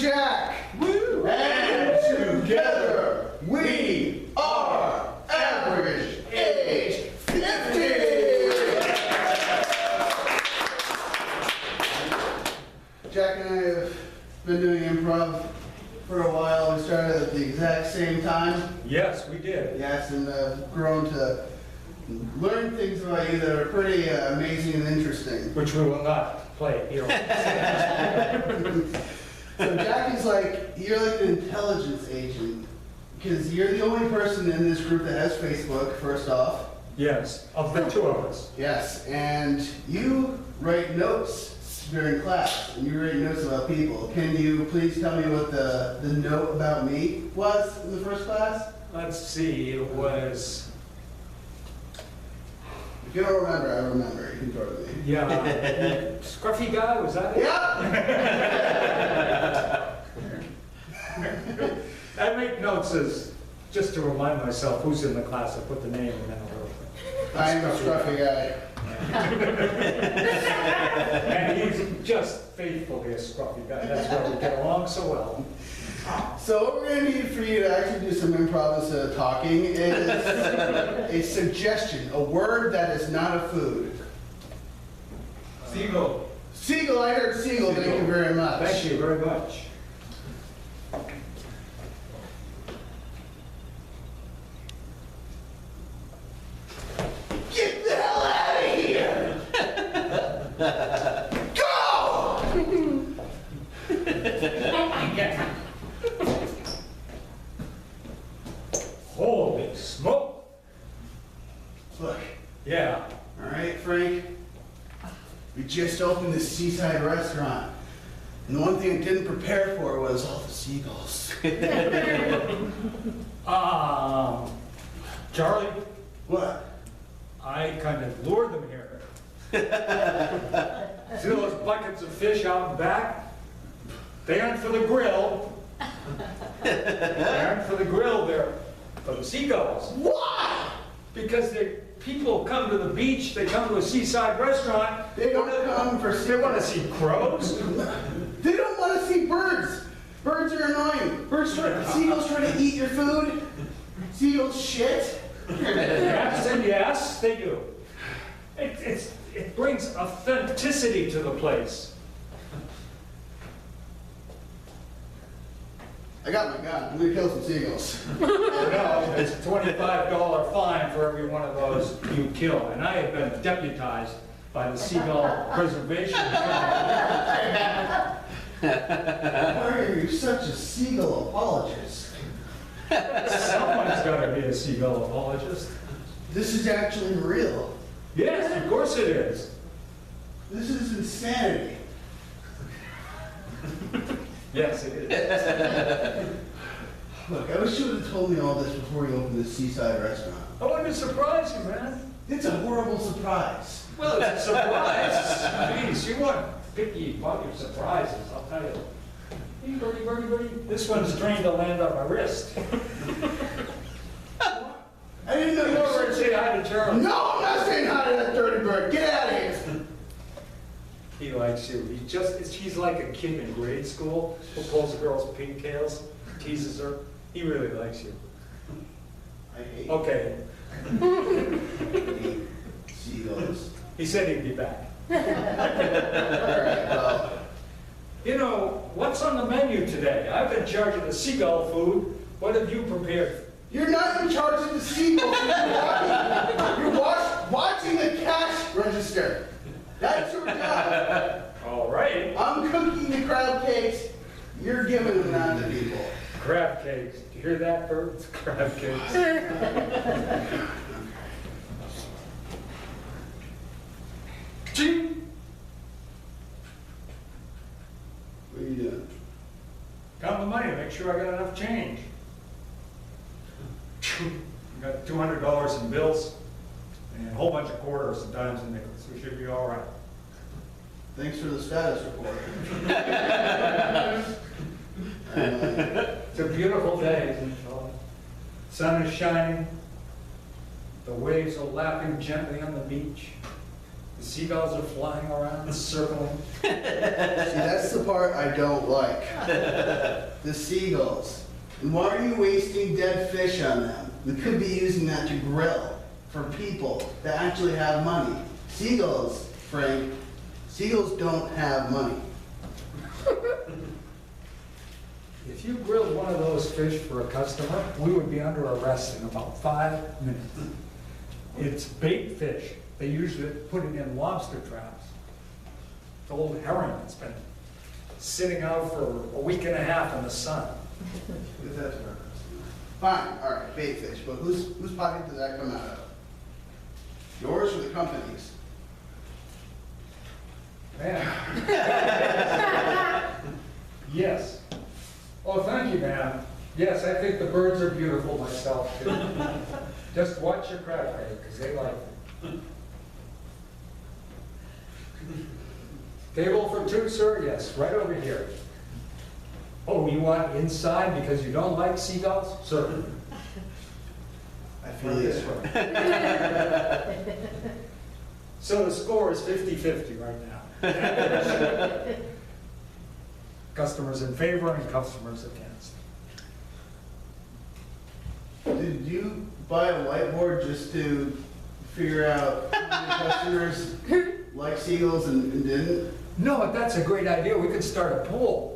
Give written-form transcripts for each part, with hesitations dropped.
Jack. Woo! And together we are average age 50. Jack and I have been doing improv for a while. We started at the exact same time. Yes, we did. Yes, and grown to learn things about you that are pretty amazing and interesting. Which we will not play here. So Jackie's like, you're like an intelligence agent, because you're the only person in this group that has Facebook, first off. Yes, of the two of us. Yes, and you write notes during class, and you write notes about people. Can you please tell me what the note about me was in the first class? Let's see, it was, If you don't remember, I remember. You can throw it at me. yeah, scruffy guy, was that it? Yeah! I make notes as, just to remind myself who's in the class, I put the name and then a little bit. I'm a scruffy guy. And he's just faithfully a scruffy guy, that's why we get along so well. So what we're going to need for you to actually do some improv instead of talking is a suggestion, a word that is not a food. Seagull. Seagull, I heard seagull, thank you very much. Thank you very much. Get the hell out of here! Go! Oh my God. Holy smoke! Look, Yeah. all right, Frank, we just opened this seaside restaurant, and the one thing I didn't prepare for was all the seagulls. Charlie, What? I kind of lured them here. See those buckets of fish out in back? They aren't for the grill. They aren't for the grill, they're for the seagulls. Why? Because people come to the beach, they come to a seaside restaurant. They don't come for They want to see crows. They don't want to see birds. Birds are annoying. Seagulls try to eat your food. Seagulls shit. Yes, and yes, they do. It brings authenticity to the place. I got my gun. I'm gonna kill some seagulls. No, it's a $25 fine for every one of those you kill. And I have been deputized by the Seagull Preservation Company. Why are you such a seagull apologist? Someone's got to be a seagull apologist. This is actually real. Yes, of course it is. This is insanity. Yes, it is. Look, I wish you would have told me all this before you opened this seaside restaurant. I wanted to surprise you, man. It's a horrible surprise. Well, it's a surprise. Please, you weren't picky about your surprises, I'll tell you. Hey, birdie, birdie, birdie. This one's trained to land on my wrist. I didn't know Come you over were and such say hi to Charlie. No, I'm not saying hi to that dirty bird. Get out of here. He likes you. He's like a kid in grade school who pulls a girl's pigtails, teases her. He really likes you. I hate Okay. seagulls. He said he'd be back. All right, well, You know, what's on the menu today? I've been in charge of the seagull food. What have you prepared? you're not in charge of the seagulls. You're watching the cash register. That's your job. All right. I'm cooking the crab cakes. You're giving them out to people. Crab cakes. Do you hear that, Bert? It's crab cakes. Ching! What are you doing? Count the money, make sure I got enough change. I got $200 in bills and a whole bunch of quarters and dimes and nickels. We should be all right. Thanks for the status report. It's a beautiful day, isn't it, Charlie? Sun is shining. The waves are lapping gently on the beach. The seagulls are flying around, circling. See, that's the part I don't like. The seagulls. And why are you wasting dead fish on them? We could be using that to grill for people that actually have money. Seagulls, Frank, seagulls don't have money. If you grilled one of those fish for a customer, we would be under arrest in about 5 minutes. It's bait fish. They usually put it in lobster traps. It's old herring that's been sitting out for a week and a half in the sun. If that's our customer. Fine, all right, bait fish, but whose pocket does that come out of? Yours or the company's? Man. Yes. Oh, thank you, ma'am. Yes, I think the birds are beautiful myself, too. Just watch your crab cake, because they like it. Table for two, sir? Yes, right over here. Oh, you want inside because you don't like seagulls? Sir. I feel this way. So the score is 50-50 right now. Customers in favor and customers against. Did you buy a whiteboard just to figure out how many customers like seagulls and didn't? No, but that's a great idea. We could start a poll.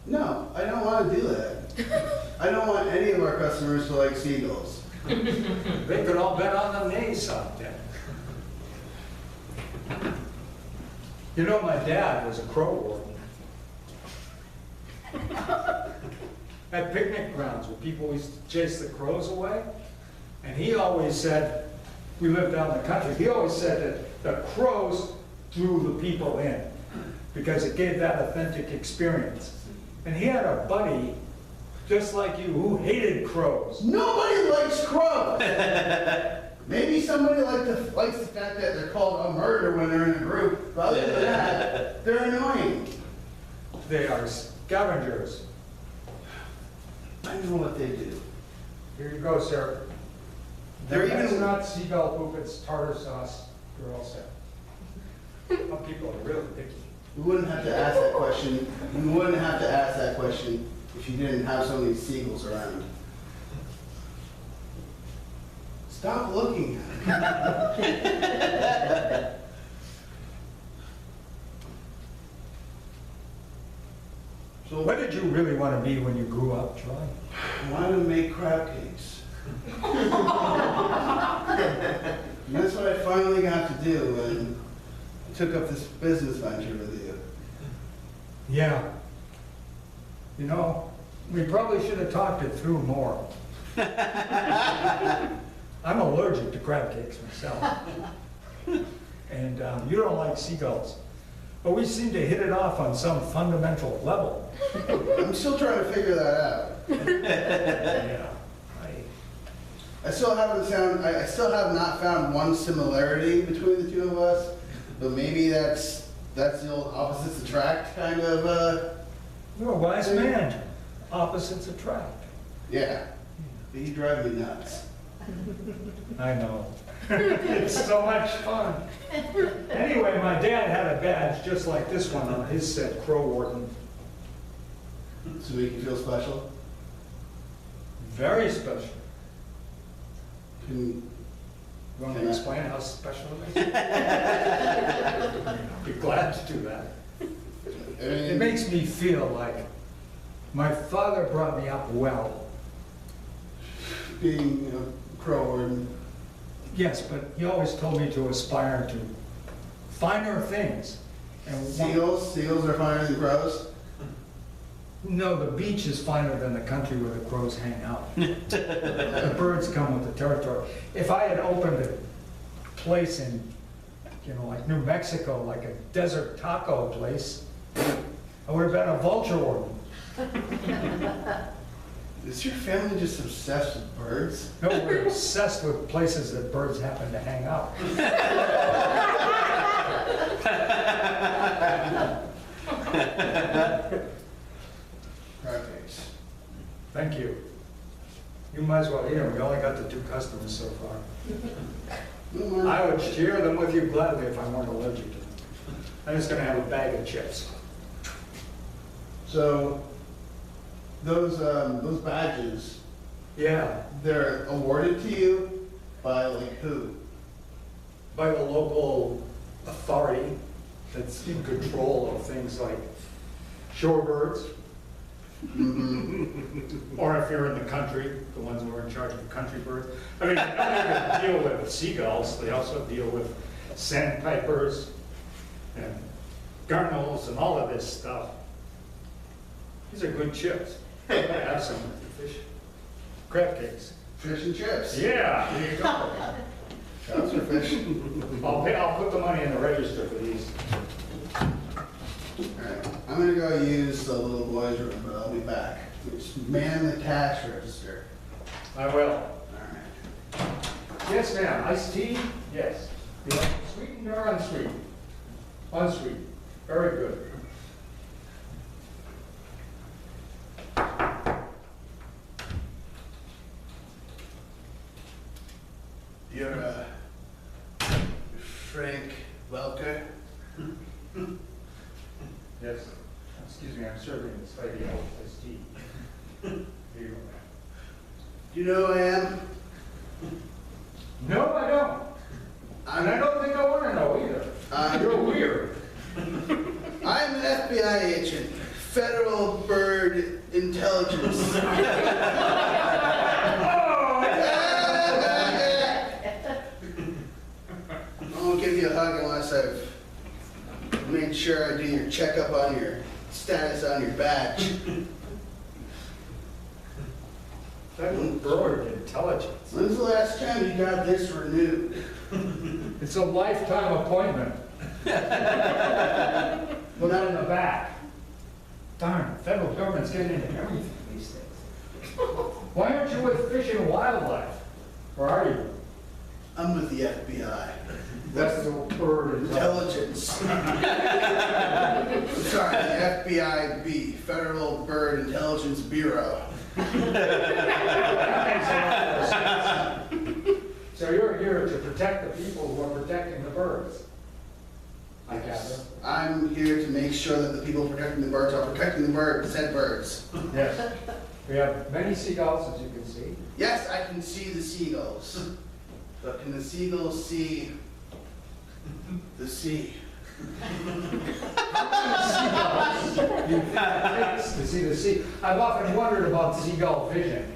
No, I don't want to do that. I don't want any of our customers to like seagulls. They could all bet on the nay side then. You know, my dad was a crow warden. At picnic grounds where people used to chase the crows away. And he always said, we lived out in the country, he always said that the crows drew the people in because it gave that authentic experience. And he had a buddy, just like you, who hated crows. Nobody likes crows. Maybe somebody likes the fact that they're called a murder when they're in a group. But other than that, they're annoying. They are scavengers. I know what they do. Here you go, sir. It's not seagull poop, it's tartar sauce. You're all set. Some people are really picky. We wouldn't have to ask that question. We wouldn't have to ask that question if you didn't have so many seagulls around. Stop looking at me. So What did you really want to be when you grew up, Troy? I wanted to make crab cakes. And that's what I finally got to do when I took up this business venture with you. Yeah. You know, we probably should have talked it through more. I'm allergic to crab cakes myself. And you don't like seagulls. But we seem to hit it off on some fundamental level. I'm still trying to figure that out. Yeah. I still have not found one similarity between the two of us, but maybe that's the old opposites attract kind of, You're a wise man. Opposites attract. yeah. But you drive me nuts. I know. It's so much fun. Anyway, my dad had a badge just like this one on his said crow warden. To make you feel special? Very special. Can You want me to explain how special it is? Be glad to do that. It makes me feel like my father brought me up well. being a crow warden. Yes, but he always told me to aspire to finer things. And Seagulls are finer than crows. no, the beach is finer than the country where the crows hang out. The birds come with the territory. If I had opened a place in, like New Mexico, like a desert taco place, I would have been a vulture warden. Is your family just obsessed with birds? No, we're obsessed with places that birds happen to hang out. Perfect. Thank you. You might as well eat them. We only got the 2 customers so far. I would share them with you gladly if I weren't allergic to them. I'm just gonna have a bag of chips. So, those badges, Yeah, they're awarded to you by like who? by the local authority that's in control of things like shorebirds. Or if you're in the country, the ones who are in charge of the country birds. I mean, they don't even deal with seagulls, they also deal with sandpipers and gunnels and all of this stuff. These are good chips. I have some with the fish. Crab cakes. Fish and chips. Yeah, there you go. Those are fish. I'll put the money in the register for these. Alright, I'm gonna go use the little boy's room, but I'll be back. Just man the cash register. I will. Alright. Yes, ma'am. Iced tea? Yes. You like it sweetened or unsweet? Unsweet. Very good. You're Frank Welker? Yes. Excuse me, I'm serving this lady out iced tea. Here you go, ma'am. Do you know who I am? No, I don't. And I don't think I want to know either. You're weird. I'm an FBI agent, Federal Bird Intelligence. I won't give you a hug unless I've made sure I do your checkup on your status on your badge. Federal Bird Intelligence. When's the last time you got this renewed? It's a lifetime appointment. Look in the back. Darn, the federal government's getting into everything these days. Why aren't you with Fish and Wildlife? Or are you? I'm with the FBI. Federal Bird Intelligence. I'm sorry, the FBIB, Federal Bird Intelligence Bureau. So you're here to protect the people who are protecting the birds, I gather. I'm here to make sure that the people protecting the birds are protecting the birds, said birds. Yes. We have many seagulls, as you can see. Yes, I can see the seagulls. But can the seagulls see the sea? To see the sea. I've often wondered about seagull vision.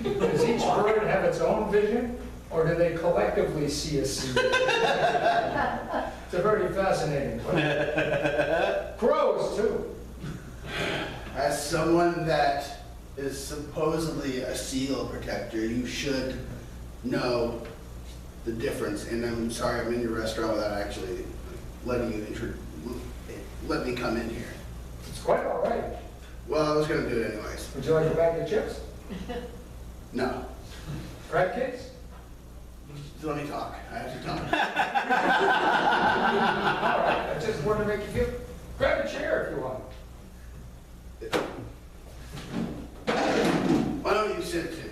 Does each bird have its own vision, or do they collectively see a sea? It's a very fascinating question. Crows, too. As someone that is supposedly a seagull protector, you should know the difference. And I'm sorry, I'm in your restaurant without actually letting you let me come in here. It's quite all right. Well, I was gonna do it anyways. Would you like a bag of chips? No. Crab cakes? Let me talk. I have to talk. All right, I just wanted to make you feel. Grab a chair if you want. Why don't you sit too?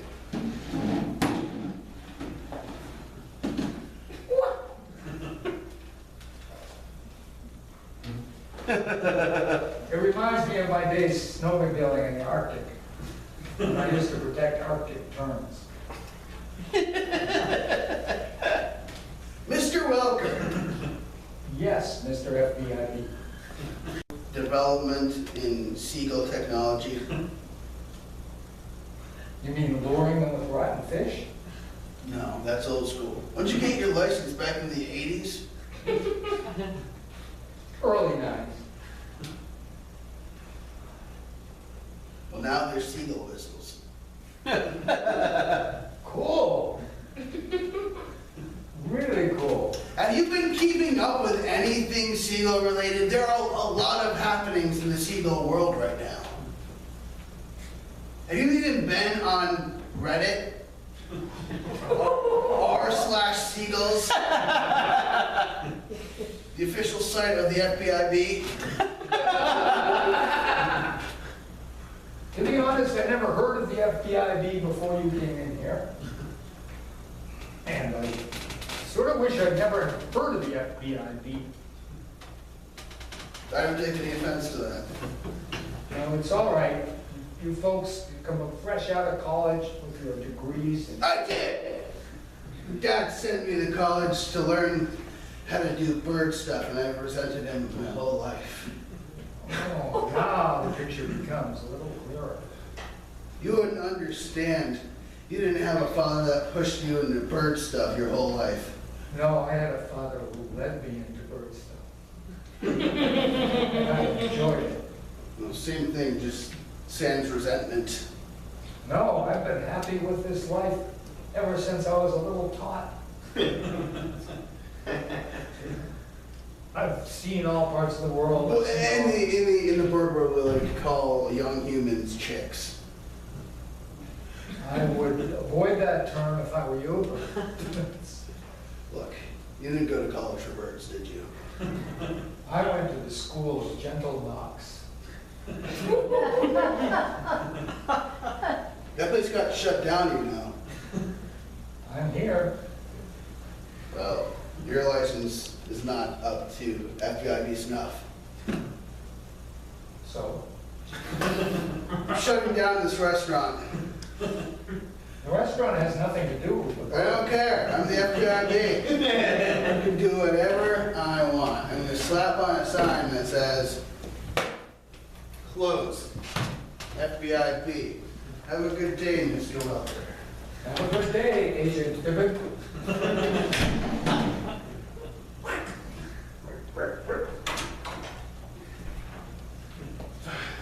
It reminds me of my days snowmobiling in the Arctic. When I used to protect Arctic terns. Mr. Welker. Yes, Mr. FBIB. Development in seagull technology. You mean luring them with rotten fish? No, that's old school. Once you get your license back in the 80s, Early 90s. well, now there's seagull whistles. Cool. Really cool. Have you been keeping up with anything seagull related? There are a lot of happenings in the seagull world right now. Have you even been on Reddit? r/seagulls? The official site of the FBIB? To be honest, I never heard of the FBIB before you came in here. And I Sort of wish I'd never heard of the FBIB. I don't take any offense to that. No, it's all right. You folks come fresh out of college with your degrees. And I did. Dad sent me to college to learn how to do bird stuff, and I've resented him my whole life. oh, now the picture becomes a little clearer. You wouldn't understand. You didn't have a father that pushed you into bird stuff your whole life. No, I had a father who led me into bird stuff. And I enjoyed it. Well, same thing, just sans resentment. No, I've been happy with this life ever since I was a little tot. I've seen all parts of the world. Well, in the bird world, we like to call young humans chicks. I would avoid that term if I were you. Look, you didn't go to college for birds, did you? I went to the school of gentle knocks. That place got shut down, you know. I'm here. Well, your license is not up to FBIB snuff. So, I'm shutting down this restaurant. the restaurant has nothing to do with I don't care. I'm the FBIB. I can do whatever I want. I'm gonna slap on a sign that says, close, FBIB. Have a good day, Mr. Welker. Have a good day, Agent Tibbet.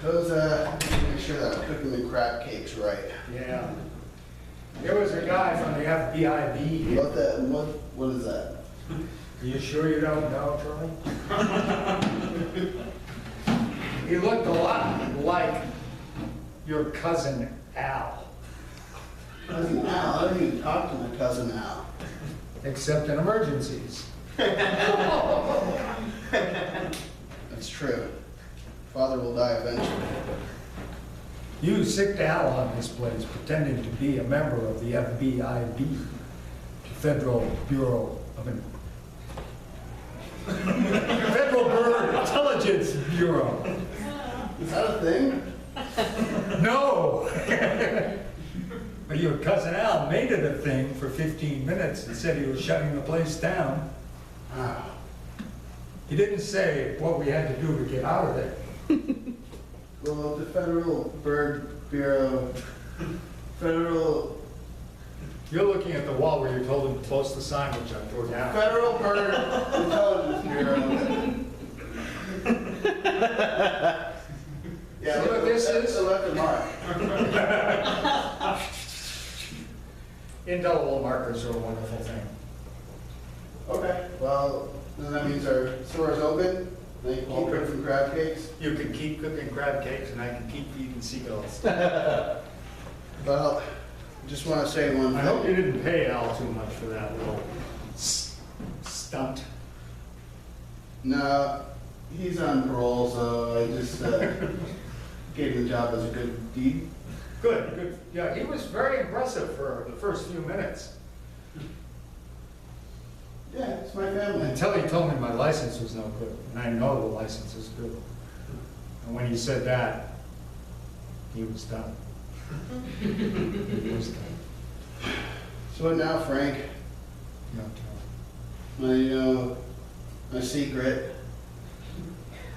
Those, make sure that I'm cooking the crab cakes right. Yeah. There was a guy from the FBIB here. What is that? Are you sure you don't know, Charlie? He looked a lot like your cousin Al, Cousin Al, I don't even talk to my cousin Al. except in emergencies. That's true. Father will die eventually. You sicked Al on this place pretending to be a member of the FBIB, the Federal Bureau of Federal Bird Intelligence Bureau. Is that a thing? No! But your cousin Al made it a thing for 15 minutes and said he was shutting the place down. Ah. He didn't say what we had to do to get out of there. Well, the Federal Bird Bureau, Federal You're looking at the wall where you're told him to post the sign, which I tore down. Federal Bird Intelligence Bureau. Yeah, See what this is? I left a mark. Indelible markers are a wonderful thing. Okay, well, then that means our store is open. They can keep Open. cooking crab cakes. You can keep cooking crab cakes and I can keep feeding seagulls. Well, just want to say one I hope you thing. didn't pay Al too much for that little stunt. No, he's on parole, so I just gave him the job as a good deed. Good, good. Yeah, he was very impressive for the first few minutes. Yeah, it's my family. Until he told me my license was no good, and I know the license is good. And when he said that, he was done. He was done. So what now, Frank? No, Charlie. My secret.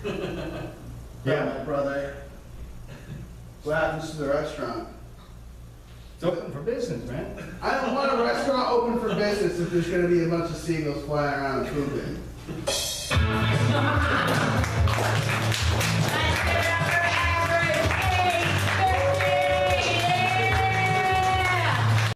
Yeah. My brother. What happens to the restaurant? It's open for business, man. I don't want a restaurant open for business if there's going to be a bunch of seagulls flying around pooping.